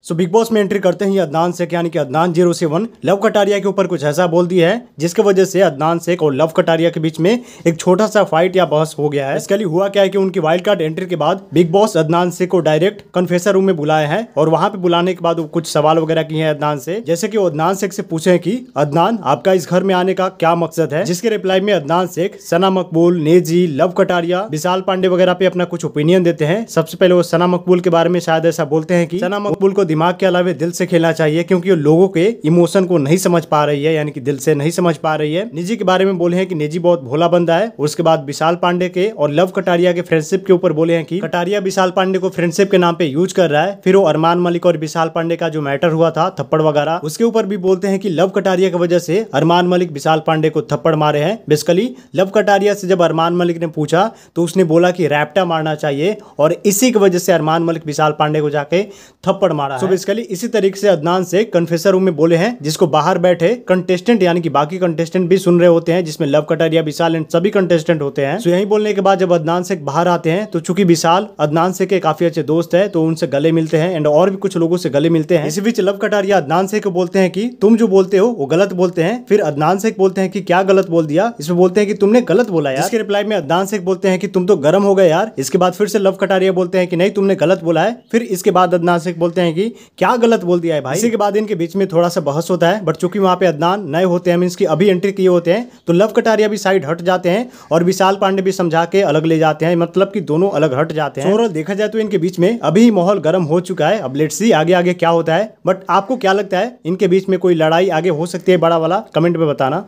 Big boss में entry करते ही अदनान शेख यानी कि अदनान 07 लव कटारिया के ऊपर कुछ ऐसा बोल दिया है जिसकी वजह से अदनान शेख और लव कटारिया के बीच में एक छोटा सा फाइट या बहस हो गया है। इसके लिए हुआ क्या है कि उनकी वाइल्ड कार्ड एंट्री के बाद बिग बॉस अदनान शेख को डायरेक्ट कन्फेसर रूम में बुलाया है और वहां पे बुलाने के बाद वो कुछ सवाल वगैरह किए हैं अदनान से, जैसे कि वो अदनान शेख से पूछे कि अदनान आपका इस घर में आने का क्या मकसद है, जिसके रिप्लाई में अदनान शेख सना मकबूल, नेजी, लव कटारिया, विशाल पांडे वगैरह पे अपना कुछ ओपिनियन देते हैं। सबसे पहले वो सना मकबूल के बारे में शायद ऐसा बोलते हैं कि सना मकबूल को दिमाग के अलावा दिल से खेलना चाहिए क्योंकि वो लोगों के इमोशन को नहीं समझ पा रही है, यानी कि दिल से नहीं समझ पा रही है। निजी के बारे में बोले हैं कि निजी बहुत भोला बंदा है। उसके बाद विशाल पांडे के और लव कटारिया के फ्रेंडशिप के ऊपर बोले हैं कि कटारिया विशाल पांडे को फ्रेंडशिप के नाम पे यूज कर रहा है। फिर वो अरमान मलिक और विशाल पांडे का जो मैटर हुआ था थप्पड़ वगैरह, उसके ऊपर भी बोलते हैं कि लव कटारिया की वजह से अरमान मलिक विशाल पांडे को थप्पड़ मारे हैं। बेसिकली लव कटारिया से जब अरमान मलिक ने पूछा तो उसने बोला कि रैप्टा मारना चाहिए और इसी की वजह से अरमान मलिक विशाल पांडे को जाके थप्पड़ मारा है। बेसिकली इसी तरीके से अदनान से कन्फेसर रूम में बोले हैं, जिसको बाहर बैठे कंटेस्टेंट यानी कि बाकी कंटेस्टेंट भी सुन रहे होते हैं, जिसमें लव कटारिया, विशाल एंड सभी कंटेस्टेंट होते हैं। यही बोलने के बाद जब अदनान से बाहर आते हैं तो चूंकि विशाल अदनान से के काफी अच्छे दोस्त है तो उनसे गले मिलते हैं एंड और भी कुछ लोगों से गले मिलते हैं। इसी बीच लव कटारिया अदनान से को बोलते हैं कि तुम जो बोलते हो वो गलत बोलते हैं। फिर अदनान से बोलते हैं कि क्या गलत बोल दिया, इसमें बोलते हैं कि तुमने गलत बोला यार। इसके रिप्लाई में अदनान से बोलते हैं कि तुम तो गर्म हो गए यार। इसके बाद फिर से लव कटारिया बोलते हैं कि नहीं तुमने गलत बोला है। फिर इसके बाद अदनान से बोलते हैं कि क्या गलत बोल दिया है भाई। इसी के बाद इनके बीच में थोड़ा सा बहस होता है, बट चूंकि वहां पे अदनान नए होते हैं, मींस की अभी एंट्री किए होते हैं, तो लव कटारिया भी साइड हट जाते हैं और विशाल पांडे भी समझा के अलग ले जाते हैं, मतलब कि दोनों अलग हट जाते हैं। ओवरऑल देखा जाए तो इनके बीच में अभी माहौल गर्म हो चुका है। अब लेट्स सी आगे आगे क्या होता है। बट आपको क्या लगता है, इनके बीच में कोई लड़ाई आगे हो सकती है बड़ा वाला? कमेंट में बताना।